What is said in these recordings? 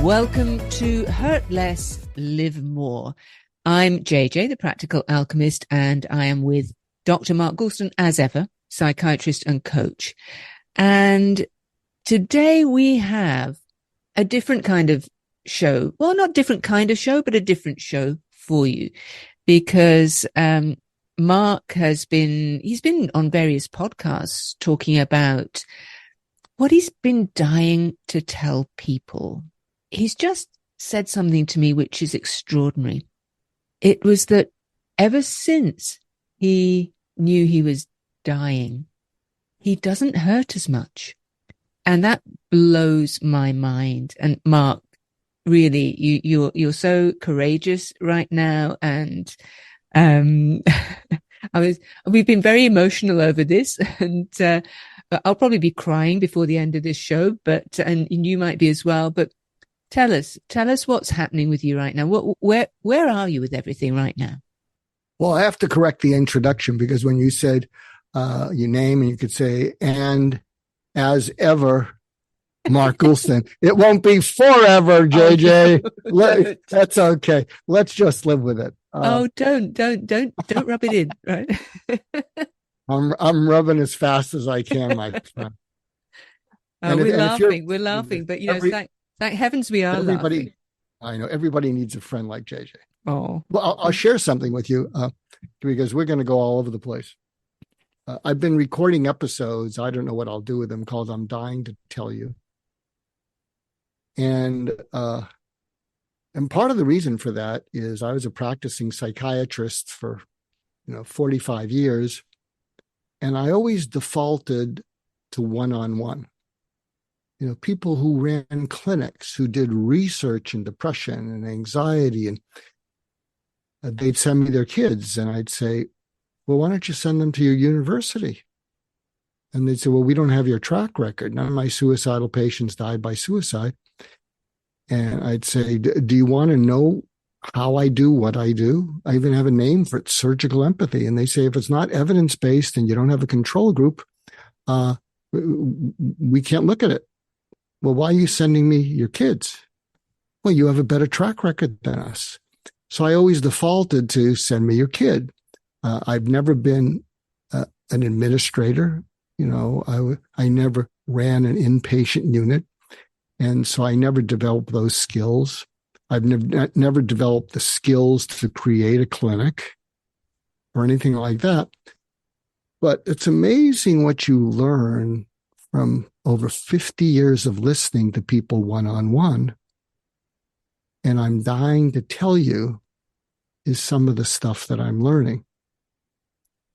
Welcome to Hurt Less, Live More. I'm JJ, the Practical Alchemist, and I am with Dr. Mark Goulston, as ever, psychiatrist and coach. And today we have a different kind of show. Well, not different kind of show, but a different show for you, because Mark he's been on various podcasts talking about what he's been dying to tell people. He's just said something to me which is extraordinary. It was that ever since he knew he was dying, he doesn't hurt as much. And that blows my mind. And Mark, really, you're so courageous right now. And we've been very emotional over this, and I'll probably be crying before the end of this show, and you might be as well. But tell us what's happening with you right now. Where are you with everything right now? Well, I have to correct the introduction, because when you said your name, and you could say, and as ever, Mark Goulston, it won't be forever, JJ. That's okay. Let's just live with it. Don't rub it in, right? I'm rubbing as fast as I can, my friend. We're laughing, but thank heavens we are laughing. I know everybody needs a friend like JJ. Oh, well, I'll share something with you because we're going to go all over the place. I've been recording episodes. I don't know what I'll do with them, called "I'm Dying to Tell You," and part of the reason for that is I was a practicing psychiatrist for 45 years, and I always defaulted to one-on-one. People who ran clinics, who did research in depression and anxiety, and they'd send me their kids, and I'd say, well, why don't you send them to your university? And they'd say, well, we don't have your track record. None of my suicidal patients died by suicide. And I'd say, do you want to know how I do what I do? I even have a name for it, surgical empathy. And they say, if it's not evidence-based and you don't have a control group, we can't look at it. Well, why are you sending me your kids? Well, you have a better track record than us. So I always defaulted to send me your kid. I've never been an administrator. I never ran an inpatient unit. And so I never developed those skills. I've never developed the skills to create a clinic or anything like that. But it's amazing what you learn from over 50 years of listening to people one-on-one. And I'm dying to tell you is some of the stuff that I'm learning.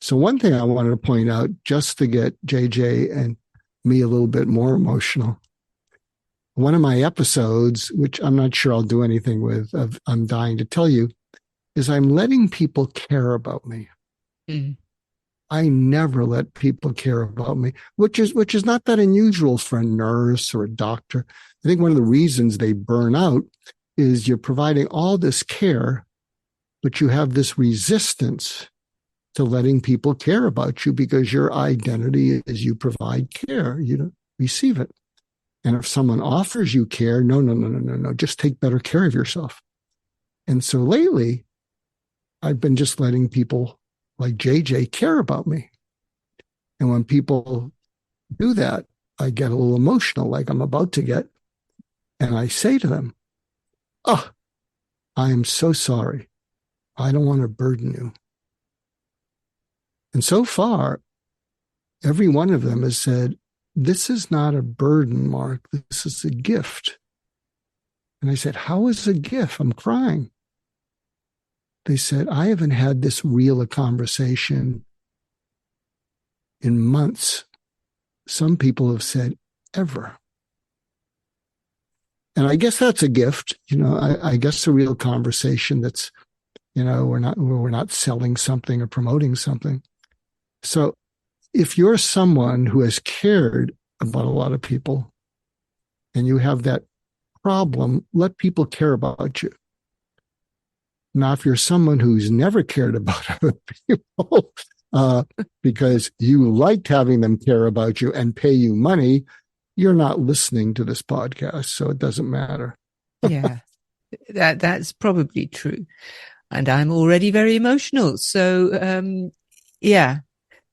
So one thing I wanted to point out, just to get JJ and me a little bit more emotional, one of my episodes, which I'm not sure I'll do anything with, of I'm dying to tell you, is I'm letting people care about me. Mm. I never let people care about me, which is not that unusual for a nurse or a doctor. I think one of the reasons they burn out is you're providing all this care, but you have this resistance to letting people care about you, because your identity is you provide care, you don't receive it. And if someone offers you care, no, just take better care of yourself. And so lately, I've been just letting people like JJ care about me. And when people do that, I get a little emotional, like I'm about to get. And I say to them, I am so sorry. I don't want to burden you. And so far, every one of them has said, this is not a burden, Mark. This is a gift. And I said, how is it a gift? I'm crying. They said, I haven't had this real a conversation in months. Some people have said ever. And I guess that's a gift. I guess a real conversation that's, we're not selling something or promoting something. So if you're someone who has cared about a lot of people and you have that problem, let people care about you. Now, if you're someone who's never cared about other people because you liked having them care about you and pay you money, you're not listening to this podcast, so it doesn't matter. Yeah, that's probably true. And I'm already very emotional. So, yeah,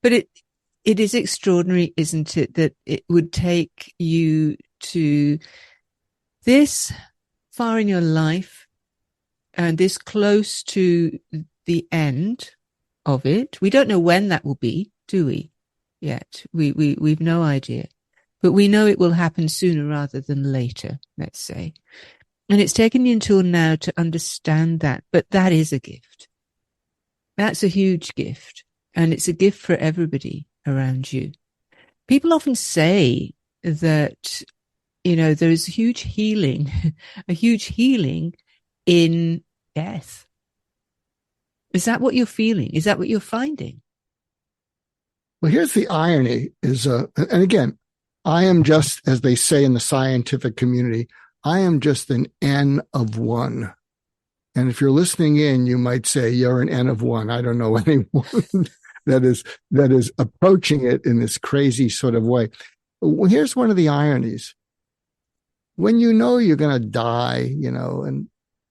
but it is extraordinary, isn't it, that it would take you to this far in your life and this close to the end of it. We don't know when that will be, do we? Yet we've no idea, but we know it will happen sooner rather than later, let's say. And it's taken me until now to understand that, but that is a gift. That's a huge gift. And it's a gift for everybody around you. People often say that, there's huge healing, a huge healing in death. Is that what you're feeling? Is that what you're finding? Well, here's the irony and again, I am just, as they say in the scientific community, I am just an N of one. And if you're listening in, you might say you're an N of one. I don't know anyone that is approaching it in this crazy sort of way. Well, here's one of the ironies. When you know you're going to die, and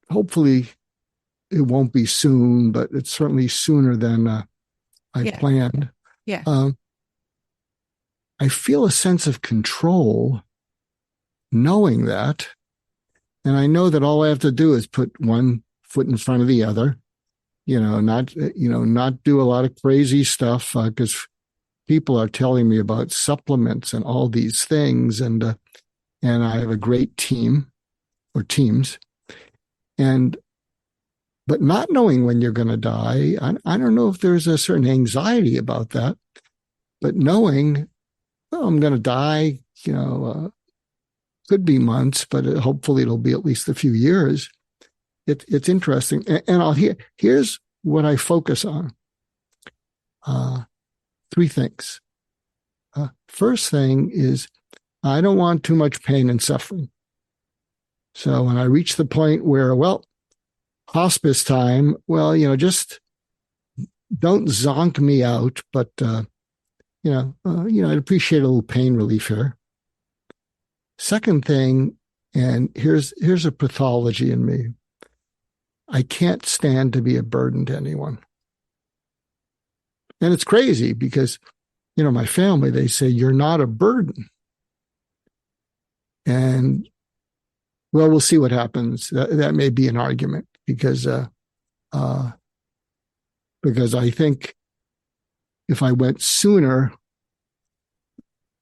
hopefully it won't be soon, but it's certainly sooner than I planned. Yeah. I feel a sense of control knowing that. And I know that all I have to do is put one foot in front of the other, not do a lot of crazy stuff because people are telling me about supplements and all these things. And I have a great team or teams. But not knowing when you're going to die, I don't know if there's a certain anxiety about that. But knowing, I'm going to die, could be months, but hopefully it'll be at least a few years. It's interesting. And here's what I focus on. Three things. First thing is I don't want too much pain and suffering. So when I reach the point where, hospice time, just don't zonk me out, but, I'd appreciate a little pain relief here. Second thing, and here's a pathology in me. I can't stand to be a burden to anyone. And it's crazy because, my family, they say, you're not a burden. And, we'll see what happens. That may be an argument because I think if I went sooner,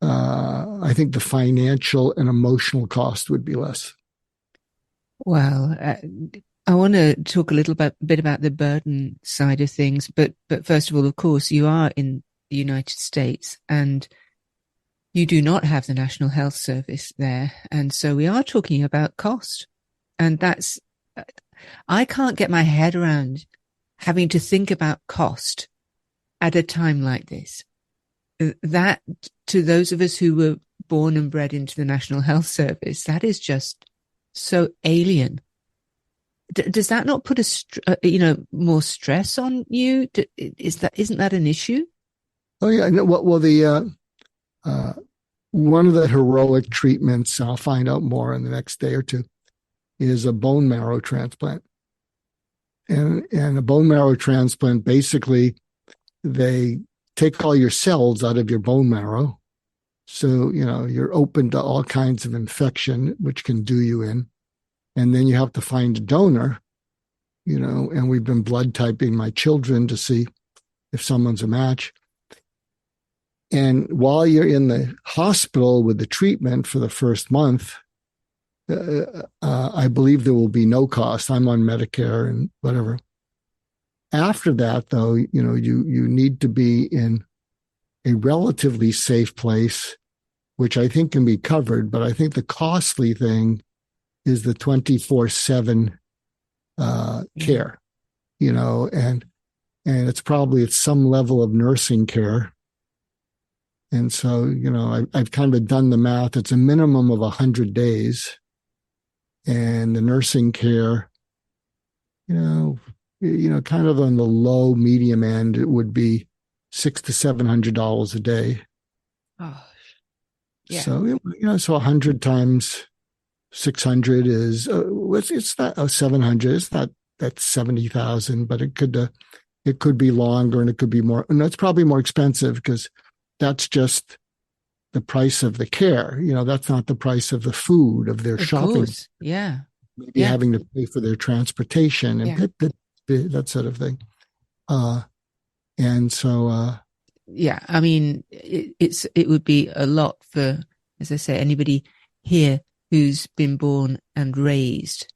I think the financial and emotional cost would be less. Well, I want to talk a little bit about the burden side of things, but first of all, of course, you are in the United States and you do not have the National Health Service there. And so we are talking about cost. And I can't get my head around having to think about cost at a time like this. That, to those of us who were born and bred into the National Health Service, that is just so alien. Does that not put more stress on you? Isn't that an issue? Oh yeah. Well, one of the heroic treatments, I'll find out more in the next day or two, is a bone marrow transplant. And a bone marrow transplant, basically, they take all your cells out of your bone marrow. So, you're open to all kinds of infection, which can do you in. And then you have to find a donor, and we've been blood typing my children to see if someone's a match. And while you're in the hospital with the treatment for the first month, I believe there will be no cost. I'm on Medicare and whatever. After that, though, you need to be in a relatively safe place, which I think can be covered. But I think the costly thing is the 24/7 care, and it's probably at some level of nursing care. And so, I've kind of done the math. It's a minimum of 100 days. And the nursing care, kind of on the low, medium end, it would be $600 to $700 a day. Oh, yeah. So, so 100 times 600 is, it's not 700. It's not that 70,000, but it could be longer and it could be more. And that's probably more expensive because that's just the price of the care. That's not the price of the food, of their Of shopping. course. Yeah. Maybe having to pay for their transportation and Yeah. that sort of thing. And so, yeah, I mean, it would be a lot for, as I say, anybody here who's been born and raised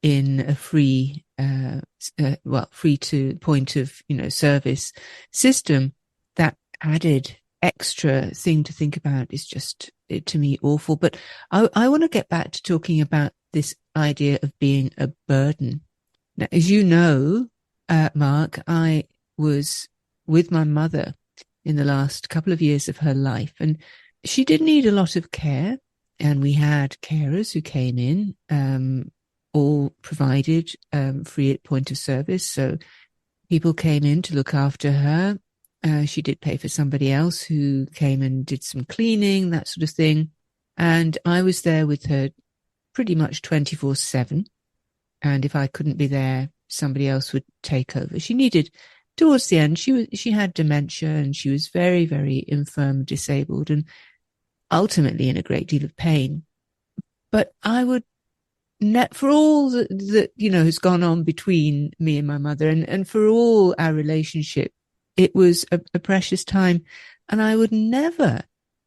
in a free, free to point of, service system. That added extra thing to think about is just, to me, awful. But I want to get back to talking about this idea of being a burden. Now, as you know, Mark, I was with my mother in the last couple of years of her life, and she did need a lot of care, and we had carers who came in, all provided free at point of service. So people came in to look after her. She did pay for somebody else who came and did some cleaning, that sort of thing. And I was there with her pretty much 24/7. And if I couldn't be there, somebody else would take over. She needed, towards the end, she had dementia, and she was very, very infirm, disabled, and ultimately in a great deal of pain. But I would, for all that has gone on between me and my mother, and for all our relationship, it was a precious time. And I would never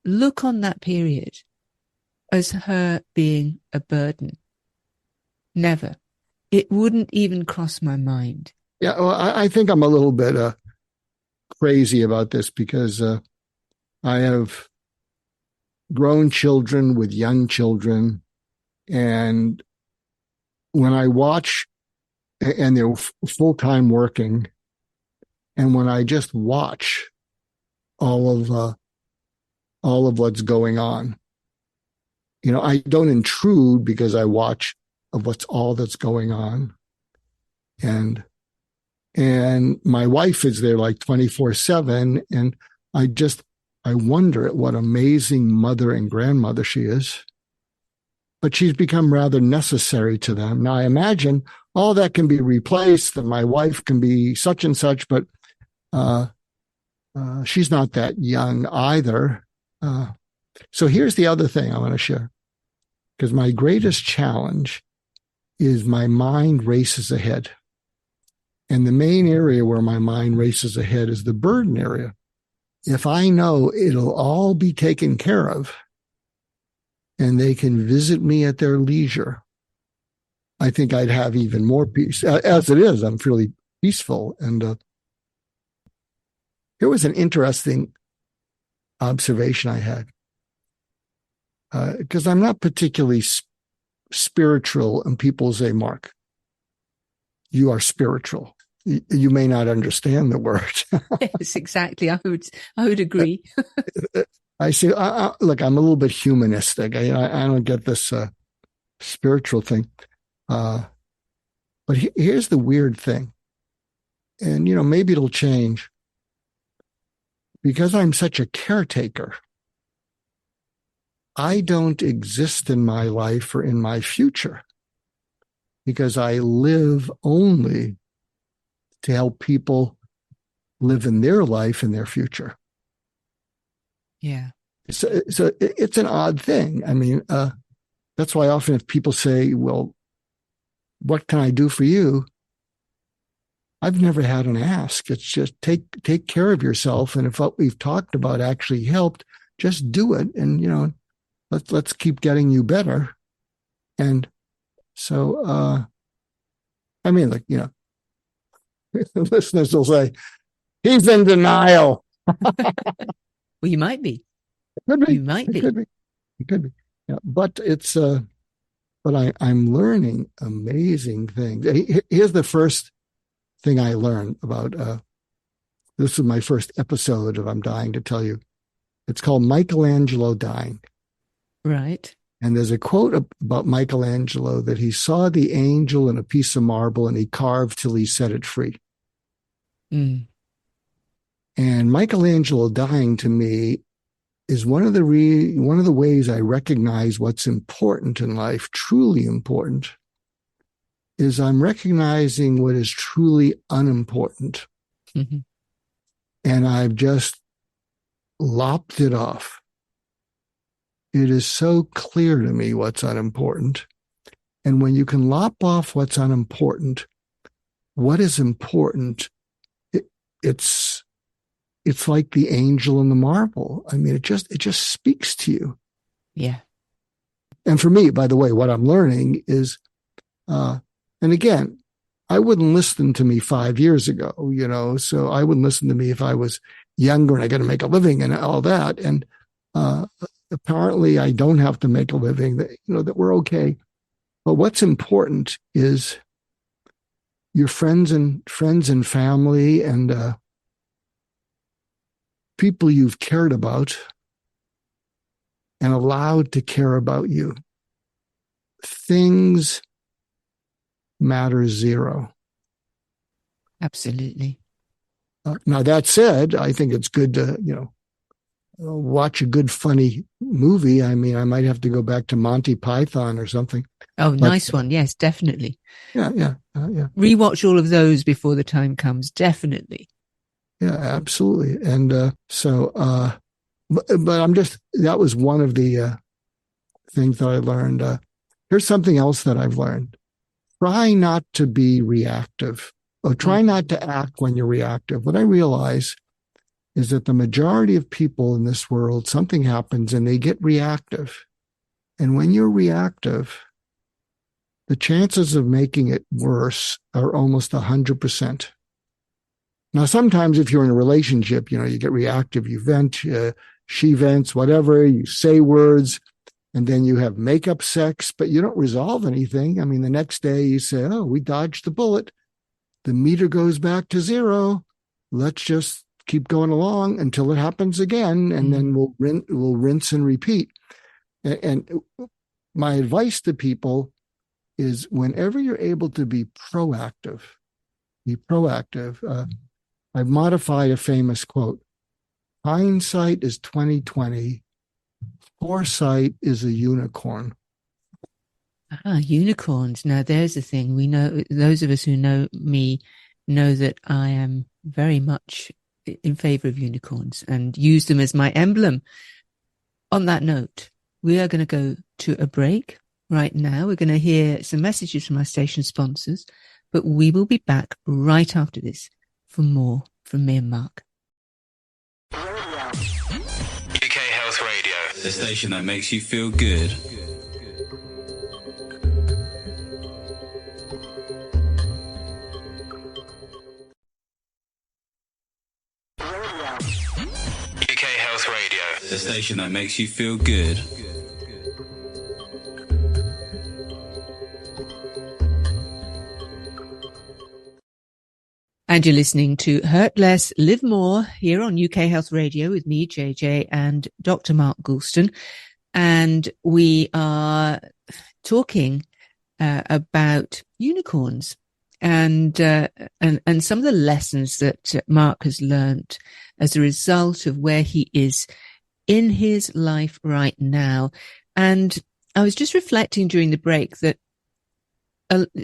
look on that period as her being a burden. Never. It wouldn't even cross my mind. Yeah, well, I think I'm a little bit crazy about this because I have grown children with young children, and when I watch, and they're full-time working, and when I just watch all of what's going on, I don't intrude because I watch of what's all that's going on, and my wife is there like 24/7, and I wonder at what amazing mother and grandmother she is. But she's become rather necessary to them. Now, I imagine all that can be replaced, and my wife can be such and such, but she's not that young either. So here's the other thing I want to share, because my greatest challenge is my mind races ahead. And the main area where my mind races ahead is the burden area. If I know it'll all be taken care of and they can visit me at their leisure, I think I'd have even more peace. As it is, I'm fairly peaceful. And here was an interesting observation I had, because I'm not particularly spiritual, and people say, Mark, you are spiritual. You may not understand the word. Yes, exactly. I would agree. I say, look, I'm a little bit humanistic. I don't get this spiritual thing. But here's the weird thing. And, maybe it'll change. Because I'm such a caretaker, I don't exist in my life or in my future, because I live only to help people live in their life and their future. Yeah. So it's an odd thing. I mean, that's why often if people say, well, what can I do for you? I've never had an ask. It's just take care of yourself. And if what we've talked about actually helped, just do it. And, let's keep getting you better. And so, I mean, listeners will say, he's in denial. Well, you might be. It could be. You might be. It could be. Yeah, but but I'm learning amazing things. Here's the first thing I learned about, this is my first episode of I'm Dying to Tell You. It's called Michelangelo Dying. Right. And there's a quote about Michelangelo that he saw the angel in a piece of marble and he carved till he set it free. Mm. And Michelangelo dying to me is one of the ways I recognize what's important in life, truly important, is I'm recognizing what is truly unimportant. Mm-hmm. And I've just lopped it off. It is so clear to me what's unimportant. And when you can lop off what's unimportant, what is important, it's like the angel and the marble. I mean, it just speaks to you. Yeah. And for me, by the way, what I'm learning is, and again, I wouldn't listen to me 5 years ago, so I wouldn't listen to me if I was younger and I got to make a living and all that. And apparently I don't have to make a living, that we're okay. But what's important is your friends and family and people you've cared about and allowed to care about you. Things matter zero. Absolutely. Now, that said, I think it's good to, watch a good, funny movie. I mean, I might have to go back to Monty Python or something. Oh, nice one. Yes, definitely. Yeah. Rewatch all of those before the time comes. Definitely. Yeah, absolutely. And but that was one of the things that I learned. Here's something else that I've learned. Try not to be reactive, or try not to act when you're reactive. What I realize is that the majority of people in this world, something happens and they get reactive. And when you're reactive, the chances of making it worse are almost 100%. Now, sometimes if you're in a relationship, you get reactive, you vent, she vents, whatever, you say words, and then you have makeup sex, but you don't resolve anything. I mean, the next day you say, oh, we dodged the bullet. The meter goes back to zero. Let's just keep going along until it happens again, and then we'll rinse and repeat. And my advice to people is, whenever you're able to be proactive, be proactive. I've modified a famous quote. Hindsight is 20/20. Foresight is a unicorn. Unicorns. Now, there's the thing. We know, those of us who know me know that I am very much in favor of unicorns and use them as my emblem. On that note, we are going to go to a break right now. We're going to hear some messages from our station sponsors, but we will be back right after this for more from me and Mark. UK Health Radio, the station that makes you feel good. UK Health Radio, the station that makes you feel good. And you're listening to Hurt Less, Live More here on UK Health Radio with me, JJ, and Dr. Mark Goulston. And we are talking about unicorns and some of the lessons that Mark has learned as a result of where he is in his life right now. And I was just reflecting during the break that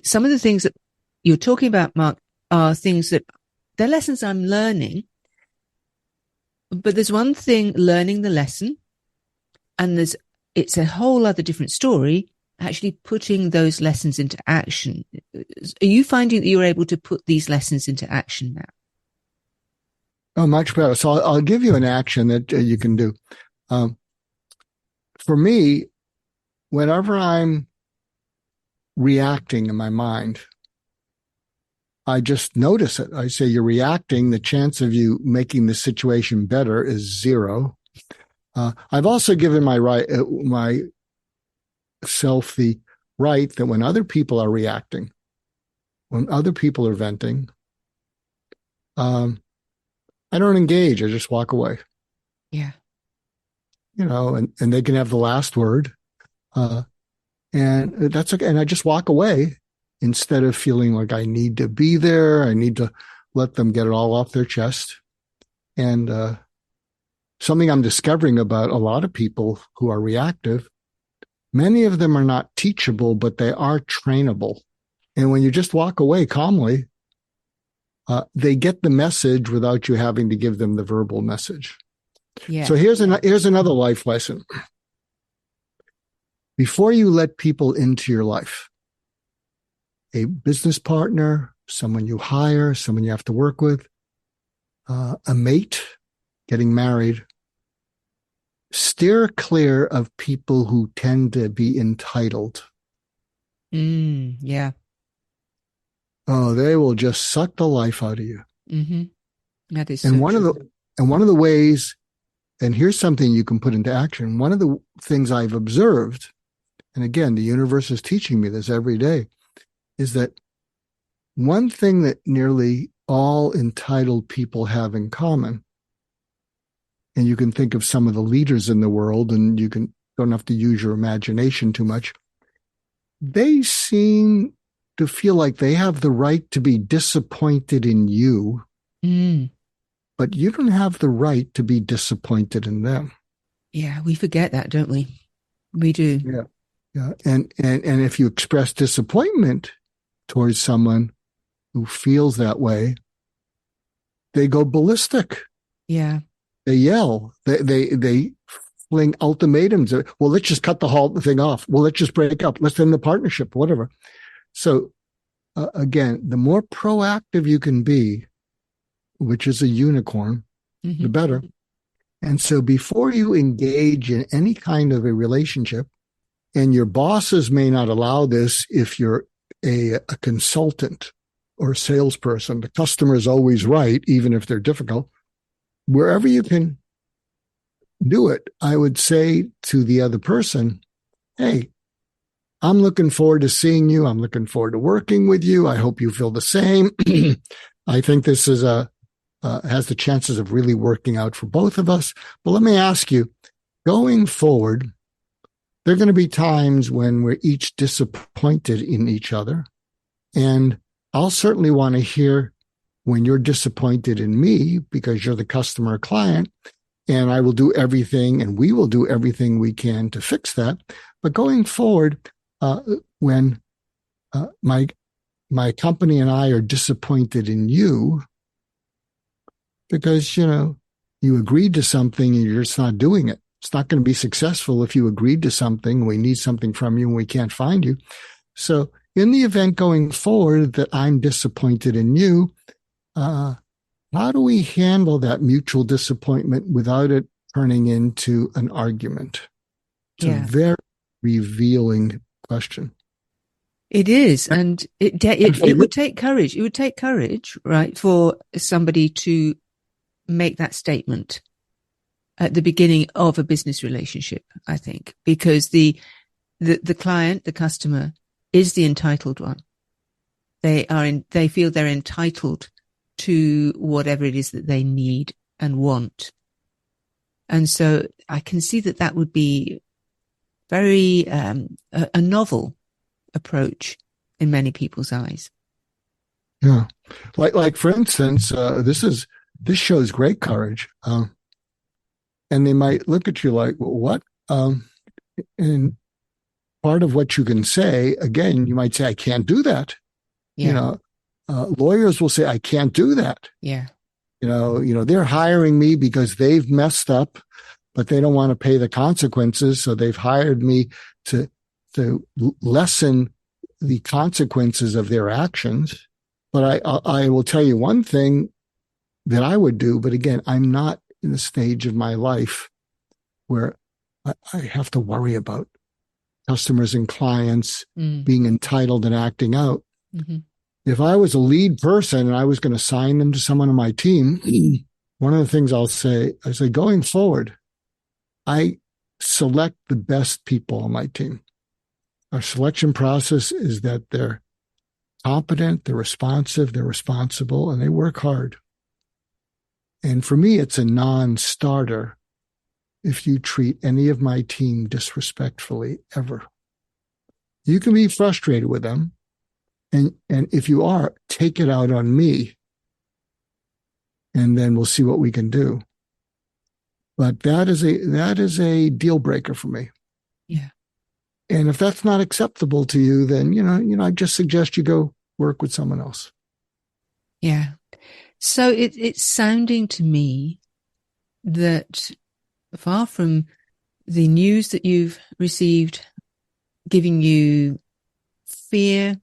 some of the things that you're talking about, Mark, are things that they're lessons I'm learning. But there's one thing learning the lesson, and it's a whole other different story actually putting those lessons into action. Are you finding that you're able to put these lessons into action now? Oh, much better. So I'll give you an action that you can do. For me, whenever I'm reacting in my mind, I just notice it. I say, you're reacting. The chance of you making the situation better is zero. I've also given myself the right that when other people are reacting, when other people are venting, I don't engage. I just walk away. Yeah. And they can have the last word. And that's okay. And I just walk away instead of feeling like I need to be there. I need to let them get it all off their chest. And something I'm discovering about a lot of people who are reactive. Many of them are not teachable, but they are trainable. And when you just walk away calmly, they get the message without you having to give them the verbal message. Yeah. So here's another life lesson. Before you let people into your life, a business partner, someone you hire, someone you have to work with, a mate, getting married, steer clear of people who tend to be entitled. Yeah. Oh, they will just suck the life out of you. Mm-hmm. That is And so one true. of the ways, and here's something you can put into action. One of the things I've observed, and again, the universe is teaching me this every day, is that one thing that nearly all entitled people have in common, and you can think of some of the leaders in the world, and don't have to use your imagination too much, they seem to feel like they have the right to be disappointed in you, but you don't have the right to be disappointed in them. Yeah, we forget that, don't we? We do. Yeah. And if you express disappointment towards someone who feels that way, they go ballistic. Yeah. They yell. They fling ultimatums. Well, let's just cut the whole thing off. Well, let's just break up. Let's end the partnership, whatever. So again, the more proactive you can be, which is a unicorn, the better. And so before you engage in any kind of a relationship, and your bosses may not allow this if you're a consultant or a salesperson, the customer is always right, even if they're difficult. Wherever you can do it, I would say to the other person, hey, I'm looking forward to seeing you. I'm looking forward to working with you. I hope you feel the same. I think this is has the chances of really working out for both of us. But let me ask you, going forward, there are going to be times when we're each disappointed in each other. And I'll certainly want to hear when you're disappointed in me because you're the customer or client. And I will do everything, and we will do everything we can to fix that. But going forward, when my company and I are disappointed in you because, you agreed to something and you're just not doing it. It's not going to be successful if you agreed to something, we need something from you and we can't find you. So in the event going forward that I'm disappointed in you, how do we handle that mutual disappointment without it turning into an argument? It's a very revealing question. It is. And it would take courage. It would take courage, right, for somebody to make that statement at the beginning of a business relationship, I think, because the client, the customer, is the entitled one. They feel they're entitled to whatever it is that they need and want. And so I can see that would be very a novel approach in many people's eyes. Yeah. Like for instance, this shows great courage. And they might look at you like, well, what? And part of what you can say, again, you might say, I can't do that. Yeah. Lawyers will say, I can't do that. Yeah. They're hiring me because they've messed up, but they don't want to pay the consequences. So they've hired me to lessen the consequences of their actions. But I will tell you one thing that I would do. But again, I'm not in the stage of my life where I have to worry about customers and clients being entitled and acting out. Mm-hmm. If I was a lead person and I was going to sign them to someone on my team, one of the things I say, going forward, I select the best people on my team. Our selection process is that they're competent, they're responsive, they're responsible, and they work hard. And for me, it's a non-starter if you treat any of my team disrespectfully ever. You can be frustrated with them. And if you are, take it out on me. And then we'll see what we can do. But that is a deal breaker for me. Yeah. And if that's not acceptable to you, then, I just suggest you go work with someone else. Yeah. So it's sounding to me that far from the news that you've received giving you fear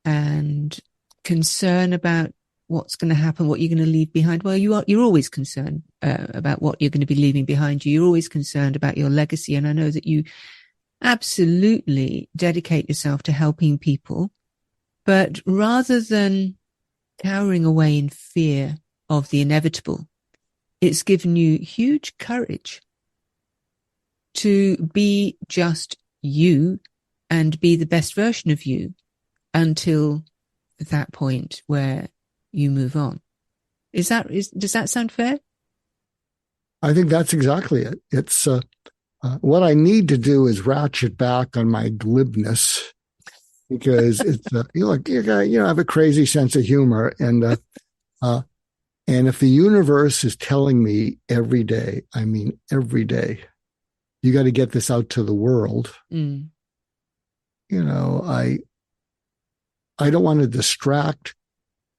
and concern about what's going to happen, what you're going to leave behind. Well, you're always concerned about what you're going to be leaving behind you. You're always concerned about your legacy. And I know that you absolutely dedicate yourself to helping people. But rather than cowering away in fear of the inevitable, it's given you huge courage to be just you and be the best version of you until that point where you move on. Does that sound fair? I think that's exactly it. It's what I need to do is ratchet back on my glibness, because it's you have a crazy sense of humor, and if the universe is telling me every day, I mean every day, you got to get this out to the world. I don't want to distract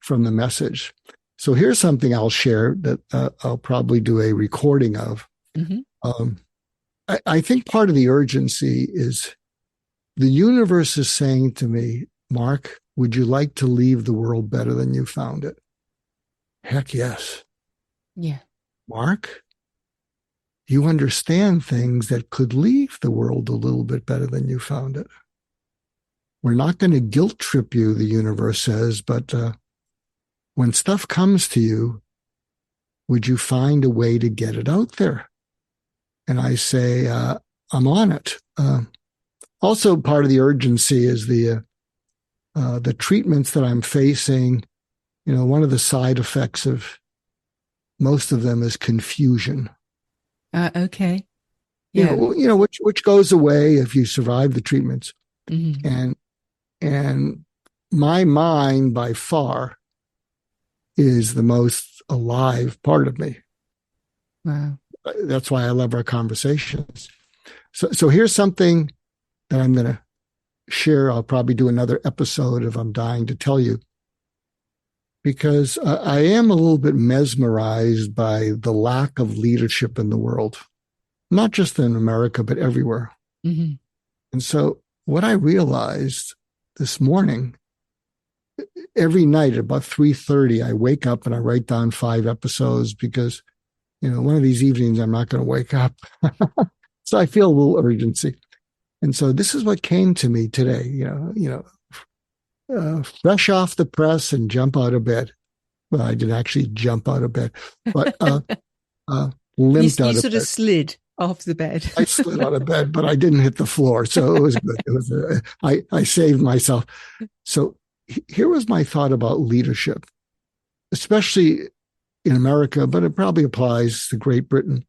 from the message. So here's something I'll share that I'll probably do a recording of. Mm-hmm. I think part of the urgency is the universe is saying to me, Mark, would you like to leave the world better than you found it? Heck yes. Yeah. Mark, you understand things that could leave the world a little bit better than you found it. We're not going to guilt trip you, the universe says, but when stuff comes to you, would you find a way to get it out there? And I say, I'm on it. Also, part of the urgency is the treatments that I'm facing. One of the side effects of most of them is confusion. Okay. Yeah. Which goes away if you survive the treatments. Mm-hmm. And my mind by far is the most alive part of me. Wow. That's why I love our conversations. So here's something that I'm going to share. I'll probably do another episode if I'm dying to tell you, because I am a little bit mesmerized by the lack of leadership in the world, not just in America, but everywhere. Mm-hmm. And so what I realized this morning, every night at about 3:30, I wake up and I write down 5 episodes, because, one of these evenings I'm not going to wake up. So I feel a little urgency. And so this is what came to me today, fresh off the press and jump out of bed. Well, I didn't actually jump out of bed, but limped out of bed. You sort of slid off the bed. I slid out of bed, but I didn't hit the floor. So it was good. It was I saved myself. So here was my thought about leadership, especially in America, but it probably applies to Great Britain.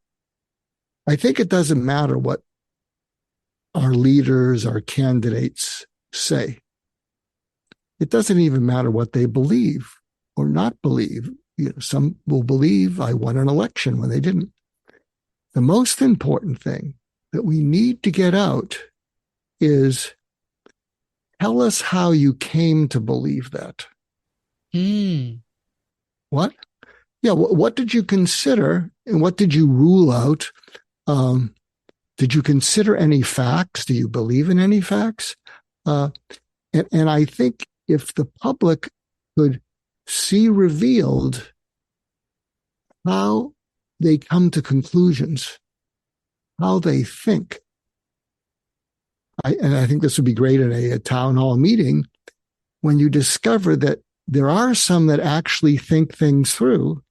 I think it doesn't matter what our leaders, our candidates say. It doesn't even matter what they believe or not believe. Some will believe I won an election when they didn't. The most important thing that we need to get out is, tell us how you came to believe that. What? Yeah, what did you consider and what did you rule out? Did you consider any facts? Do you believe in any facts? And I think if the public could see revealed how they come to conclusions, how they think. I think this would be great in a town hall meeting, when you discover that there are some that actually think things through,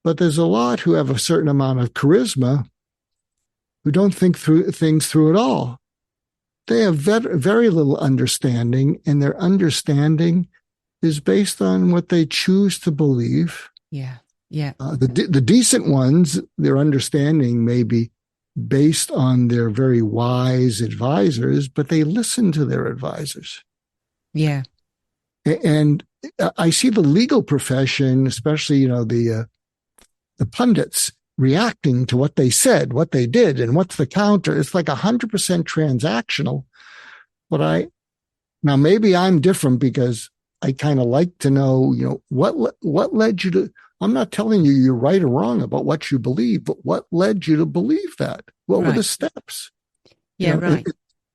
but there's a lot who have a certain amount of charisma who don't think through things through at all. They have very little understanding, and their understanding is based on what they choose to believe. Yeah. Yeah. The decent ones, their understanding may be based on their very wise advisors, but they listen to their advisors. Yeah. And I see the legal profession, especially, the pundits, reacting to what they said, what they did, and what's the counter. It's like 100% transactional. But now maybe I'm different because I kind of like to know, what led you to, I'm not telling you you're right or wrong about what you believe, but what led you to believe that? What were the steps? Yeah, right.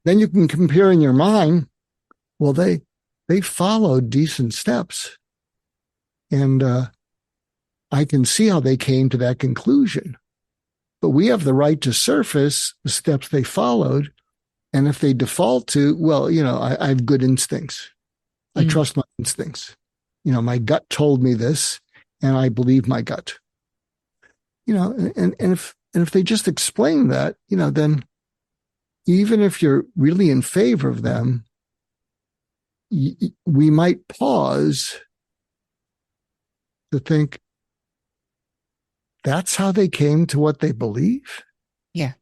Then you can compare in your mind, well, they followed decent steps. And I can see how they came to that conclusion. But we have the right to surface the steps they followed. And if they default to, well, I have good instincts. I trust my instincts. My gut told me this, and I believe my gut. And if they just explain that, then even if you're really in favor of them, we might pause to think, that's how they came to what they believe? Yeah.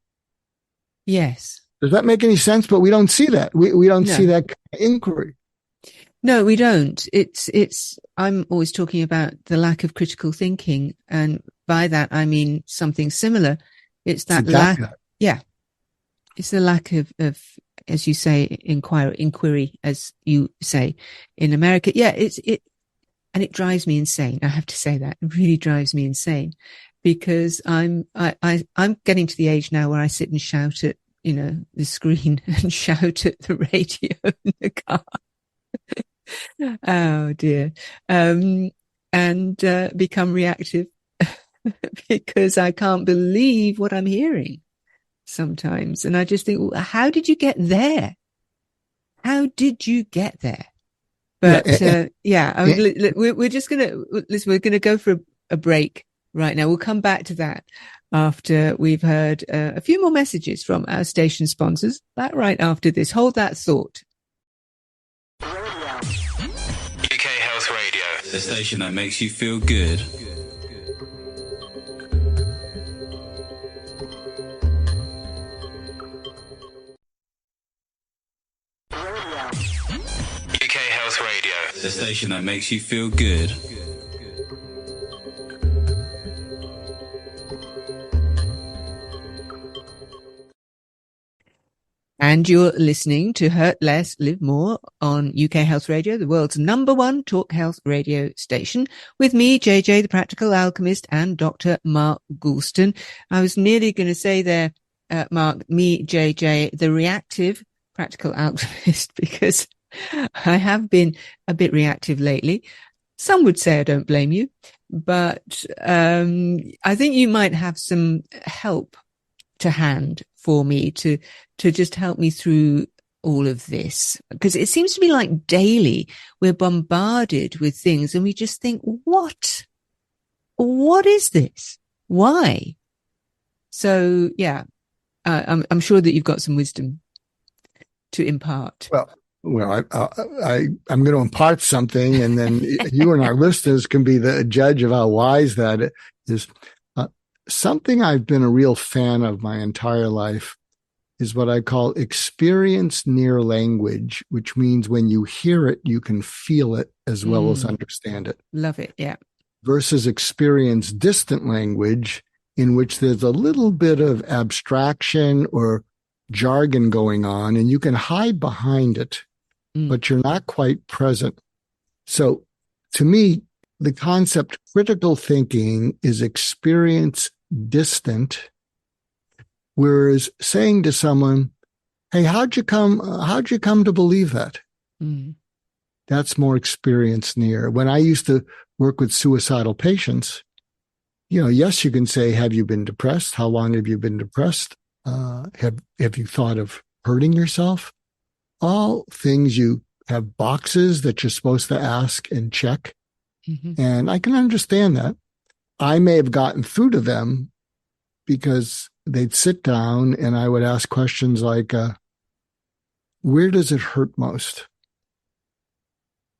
Yes. Does that make any sense? But we don't see that. We don't see that kind of inquiry. No, we don't. I'm always talking about the lack of critical thinking. And by that, I mean something similar. It's that lack. Yeah. It's the lack of, as you say, inquiry, as you say in America. Yeah. And it drives me insane. I have to say that it really drives me insane because I'm getting to the age now where I sit and shout at, the screen and shout at the radio in the car. Oh dear. And become reactive because I can't believe what I'm hearing sometimes. And I just think, well, how did you get there? How did you get there? But we're just we're gonna go for a break right now. We'll come back to that after we've heard a few more messages from our station sponsors. That right after this. Hold that thought. UK Health Radio, the station that makes you feel good. UK Health Radio, the station that makes you feel good. And you're listening to Hurt Less, Live More on UK Health Radio, the world's #1 talk health radio station, with me, JJ, the Practical Alchemist, and Dr. Mark Goulston. I was nearly going to say there, Mark, me, JJ, the reactive Practical Alchemist, because I have been a bit reactive lately. Some would say I don't blame you, but I think you might have some help to hand for me to just help me through all of this, because it seems to be like daily we're bombarded with things and we just think, what is this? Why? So yeah, I'm sure that you've got some wisdom to impart. Well, I'm going to impart something, and then you and our listeners can be the judge of how wise that is. Something I've been a real fan of my entire life is what I call experience near language, which means when you hear it, you can feel it as well as understand it. Love it, yeah. Versus experience distant language, in which there's a little bit of abstraction or jargon going on, and you can hide behind it, but you're not quite present. So to me, the concept critical thinking is experience distant, whereas saying to someone, hey, how'd you come to believe that? That's more experience near. When I used to work with suicidal patients, yes, you can say, have you been depressed? How long have you been depressed? Have you thought of hurting yourself? All things you have boxes that you're supposed to ask and check. And I can understand that. I may have gotten through to them because they'd sit down and I would ask questions like, where does it hurt most?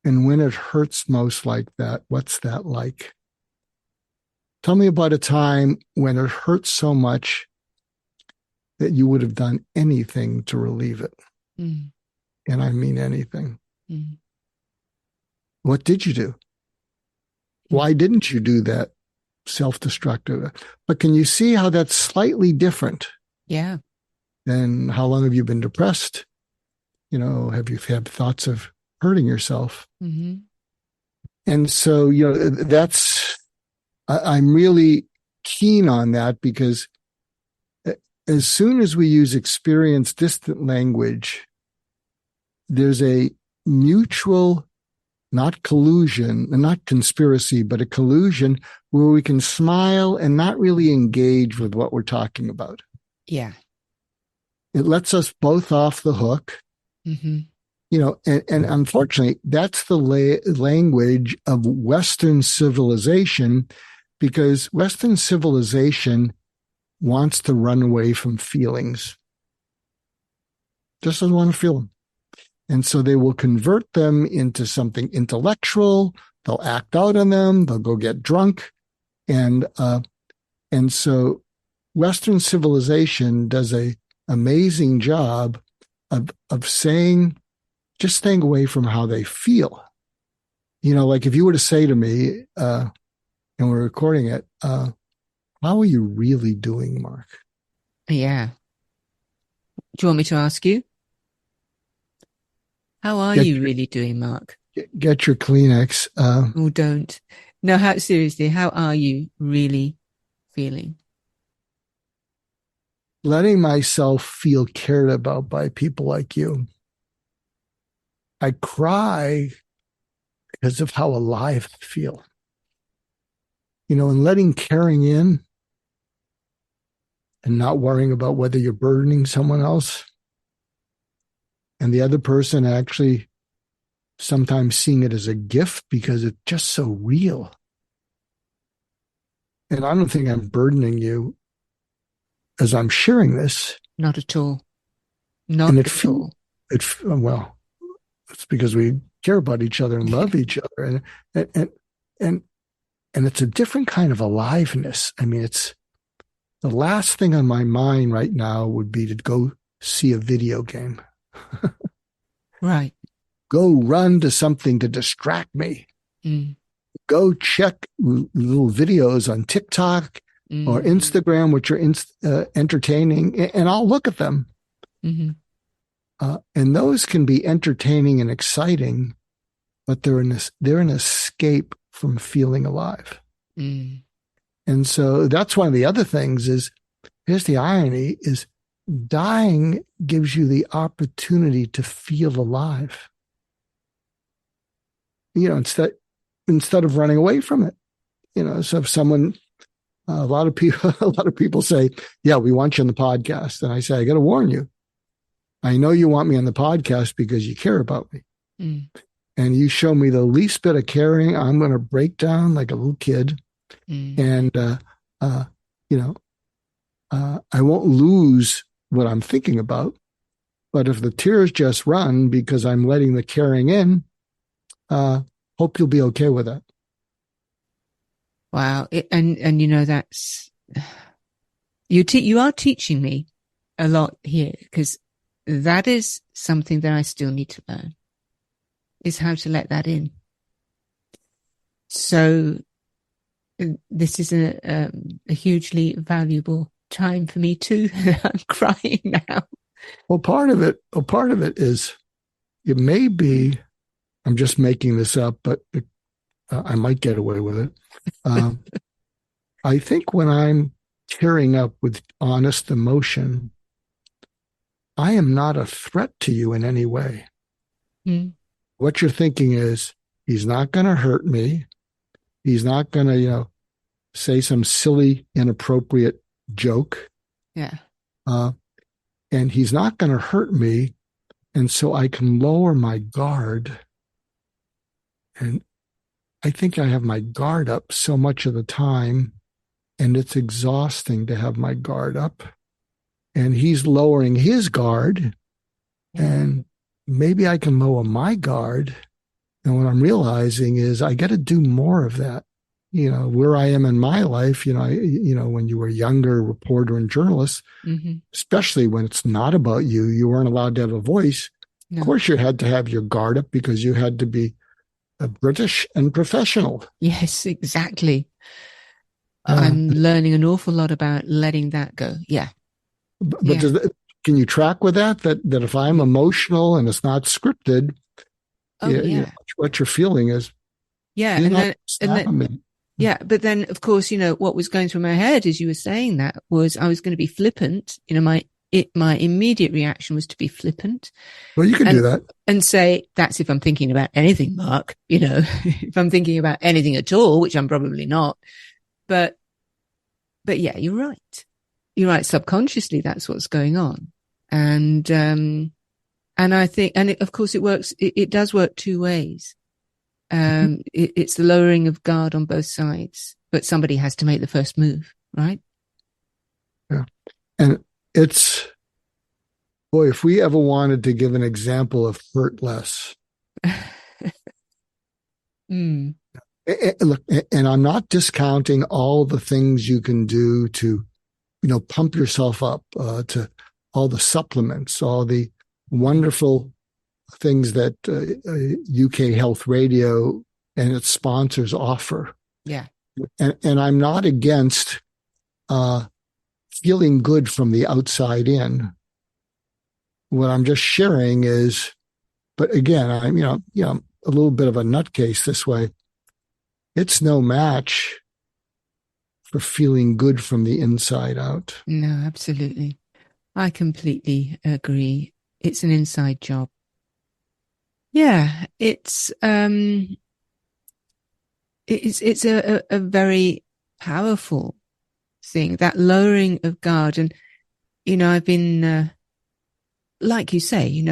And when it hurts most like that, what's that like? Tell me about a time when it hurt so much that you would have done anything to relieve it. And I mean anything. What did you do? Why didn't you do that self-destructive. But can you see how that's slightly different? Yeah. Than how long have you been depressed? Have you had thoughts of hurting yourself? Mm-hmm. And so, I'm really keen on that, because as soon as we use experience distant language, there's a mutual, not collusion, not conspiracy, but a collusion where we can smile and not really engage with what we're talking about. Yeah. It lets us both off the hook. Mm-hmm. And unfortunately, that's the language of Western civilization, because Western civilization wants to run away from feelings. Just doesn't want to feel them. And so they will convert them into something intellectual. They'll act out on them. They'll go get drunk. And so Western civilization does a amazing job of saying, just staying away from how they feel. Like if you were to say to me, and we're recording it, how are you really doing, Mark? Yeah. Do you want me to ask you? How are you really doing, Mark? Get your Kleenex. Oh, don't. No, seriously, how are you really feeling? Letting myself feel cared about by people like you. I cry because of how alive I feel. And letting caring in and not worrying about whether you're burdening someone else, and the other person actually sometimes seeing it as a gift because it's just so real. And I don't think I'm burdening you as I'm sharing this. Not at all. Not at all. Well, it's because we care about each other and love each other. And it's a different kind of aliveness. I mean, it's the last thing on my mind right now would be to go see a video game. Right. Go run to something to distract me. Mm. Go check little videos on TikTok or Instagram, which are entertaining, and I'll look at them. Mm-hmm. And those can be entertaining and exciting, but they're an escape from feeling alive. Mm. And so that's one of the other things is, here's the irony, is dying gives you the opportunity to feel alive. Instead of running away from it. So if someone, a lot of people say, yeah, we want you on the podcast. And I say, I got to warn you. I know you want me on the podcast because you care about me. Mm. And you show me the least bit of caring, I'm going to break down like a little kid. Mm. And, I won't lose what I'm thinking about. But if the tears just run because I'm letting the caring in, hope you'll be okay with that. Wow. That's, you are teaching me a lot here, because that is something that I still need to learn, is how to let that in. So this is a hugely valuable time for me too. I'm crying now. Well, part of it is, it may be, I'm just making this up, but I might get away with it. I think when I'm tearing up with honest emotion, I am not a threat to you in any way. Mm. What you're thinking is, he's not going to hurt me. He's not going to, say some silly, inappropriate joke. Yeah. And he's not going to hurt me. And so I can lower my guard. And I think I have my guard up so much of the time, and it's exhausting to have my guard up. And he's lowering his guard, and maybe I can lower my guard. And what I'm realizing is I got to do more of that. Where I am in my life, when you were a younger reporter and journalist, especially when it's not about you, you weren't allowed to have a voice. No. Of course, you had to have your guard up because you had to be British and professional. Yes, exactly. I'm learning an awful lot about letting that go. Yeah. But can you track with that if I'm emotional and it's not scripted, what you're feeling is, yeah. Yeah. But then, of course, what was going through my head as you were saying that was I was going to be flippant. My immediate reaction was to be flippant. Well, you can do that and say, that's if I'm thinking about anything, Mark, if I'm thinking about anything at all, which I'm probably not, but yeah, you're right. You're right. Subconsciously, that's what's going on. And I think, of course it works. It does work two ways. It's the lowering of guard on both sides, but somebody has to make the first move, right? Yeah. And if we ever wanted to give an example of hurt less. Look, and I'm not discounting all the things you can do to, pump yourself up, to all the supplements, all the wonderful things that UK Health Radio and its sponsors offer. Yeah. And I'm not against feeling good from the outside in. What I'm just sharing is, but again, I'm a little bit of a nutcase this way. It's no match for feeling good from the inside out. No, absolutely. I completely agree. It's an inside job. Yeah, it's a very powerful thing, that lowering of guard. And, I've been, like you say,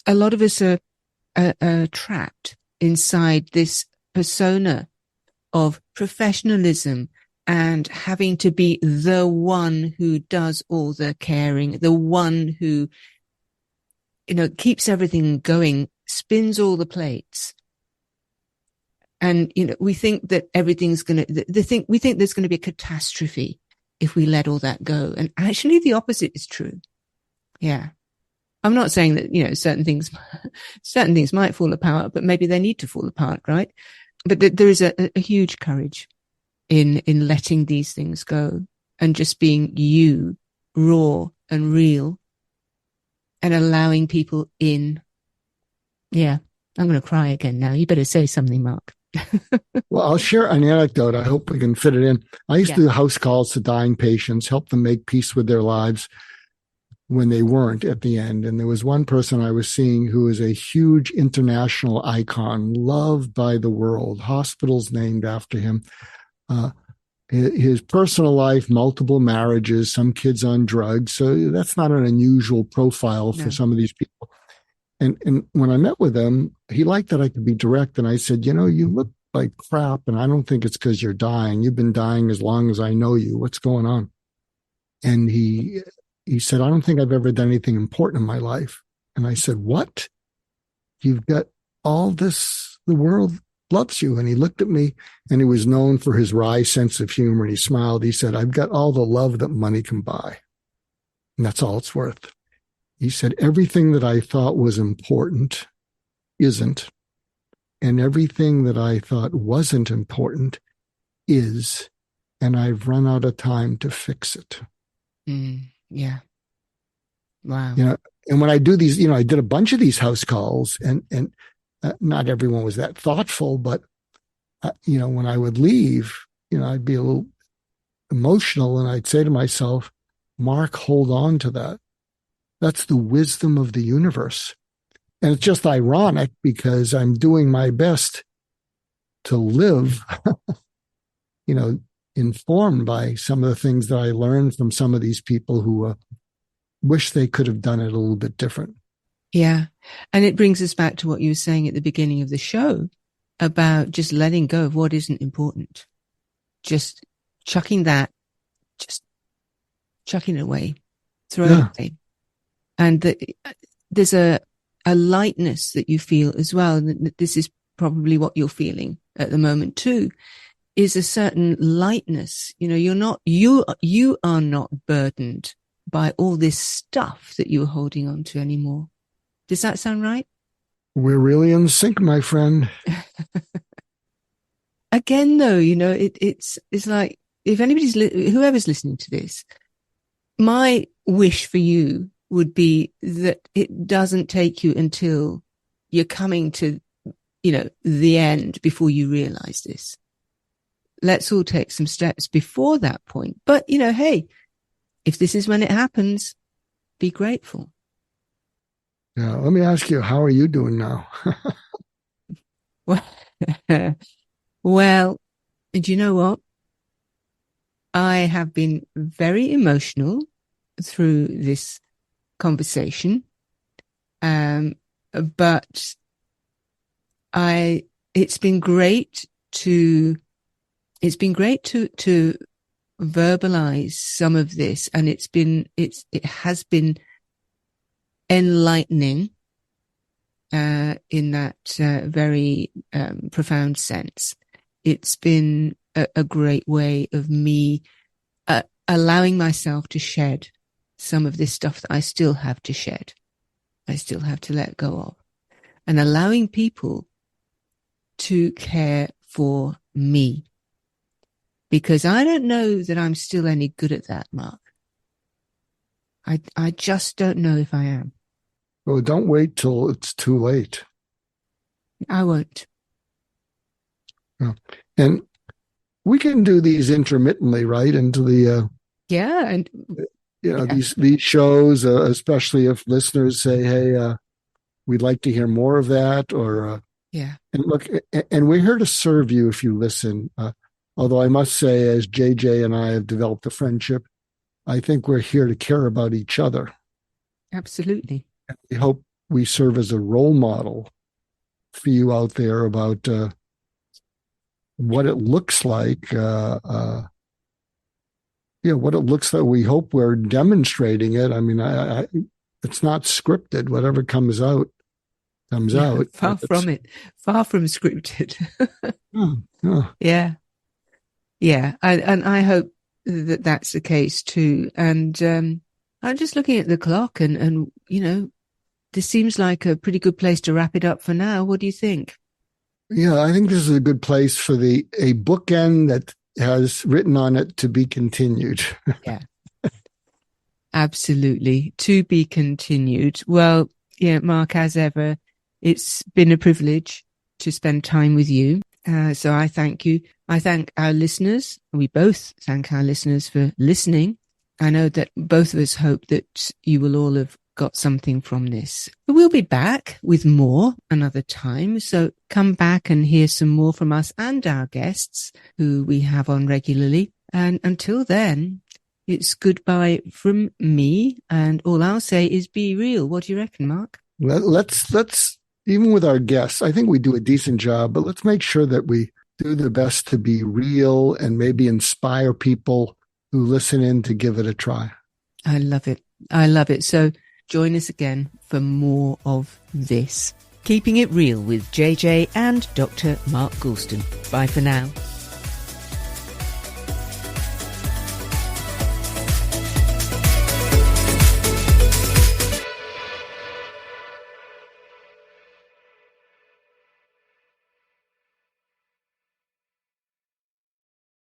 a lot of us are trapped inside this persona of professionalism and having to be the one who does all the caring, the one who, keeps everything going, spins all the plates. And, we think that everything's going to, we think there's going to be a catastrophe if we let all that go. And actually the opposite is true. Yeah. I'm not saying that, certain things might fall apart, but maybe they need to fall apart, right? But there is a huge courage in letting these things go and just being you, raw and real, and allowing people in. Yeah. I'm going to cry again now. You better say something, Mark. Well, I'll share an anecdote. I hope we can fit it in. I used to do house calls to dying patients, help them make peace with their lives when they weren't at the end. And there was one person I was seeing who was a huge international icon, loved by the world, hospitals named after him. His personal life, multiple marriages, some kids on drugs. So that's not an unusual profile for some of these people. And when I met with him, he liked that I could be direct. And I said, you look like crap. And I don't think it's because you're dying. You've been dying as long as I know you. What's going on? And he said, I don't think I've ever done anything important in my life. And I said, what? You've got all this, the world loves you. And he looked at me, and he was known for his wry sense of humor. And he smiled. He said, I've got all the love that money can buy. And that's all it's worth. He said, everything that I thought was important isn't. And everything that I thought wasn't important is. And I've run out of time to fix it. Yeah. Wow. And when I do these, I did a bunch of these house calls, and not everyone was that thoughtful, but, when I would leave, I'd be a little emotional, and I'd say to myself, Mark, hold on to that. That's the wisdom of the universe. And it's just ironic because I'm doing my best to live, informed by some of the things that I learned from some of these people who wish they could have done it a little bit different. Yeah. And it brings us back to what you were saying at the beginning of the show about just letting go of what isn't important. Just chucking it away, throwing it away. And there's a lightness that you feel as well. And this is probably what you're feeling at the moment too, is a certain lightness. You are not burdened by all this stuff that you're holding on to anymore. Does that sound right? We're really in sync, my friend. again, though, it's like, if whoever's listening to this, my wish for you would be that it doesn't take you until you're coming to, the end before you realize this. Let's all take some steps before that point. But, hey, if this is when it happens, be grateful. Yeah. Let me ask you, how are you doing now? Well, do you know what? I have been very emotional through this conversation. But it's been great to verbalize some of this, and it has been enlightening, in that, very, profound sense. It's been a great way of me, allowing myself to shed some of this stuff that I still have to shed. I still have to let go of, and allowing people to care for me, because I don't know that I'm still any good at that, Mark. I just don't know if I am. Well, don't wait till it's too late. I won't. Yeah. And we can do these intermittently, right? Into the yeah, and these shows, especially if listeners say, "Hey, we'd like to hear more of that," or yeah. And look, and we're here to serve you if you listen. Although I must say, as JJ and I have developed a friendship, I think we're here to care about each other. Absolutely. We hope we serve as a role model for you out there about what it looks like. What it looks like. We hope we're demonstrating it. I mean, it's not scripted. Whatever comes out, comes out. Far from it. Far from scripted. Yeah. I hope that that's the case too. And I'm just looking at the clock, and this seems like a pretty good place to wrap it up for now. What do you think? Yeah, I think this is a good place for a bookend that has written on it "to be continued." Yeah. Absolutely. To be continued. Well, yeah, Mark, as ever, it's been a privilege to spend time with you. So I thank you. I thank our listeners. We both thank our listeners for listening. I know that both of us hope that you will all have got something from this. We'll be back with more another time. So come back and hear some more from us and our guests who we have on regularly. And until then, it's goodbye from me. And all I'll say is be real. What do you reckon, Mark? Let's even with our guests, I think we do a decent job, but let's make sure that we do the best to be real and maybe inspire people who listen in to give it a try. I love it. I love it. So join us again for more of this. Keeping It Real with JJ and Dr. Mark Goulston. Bye for now.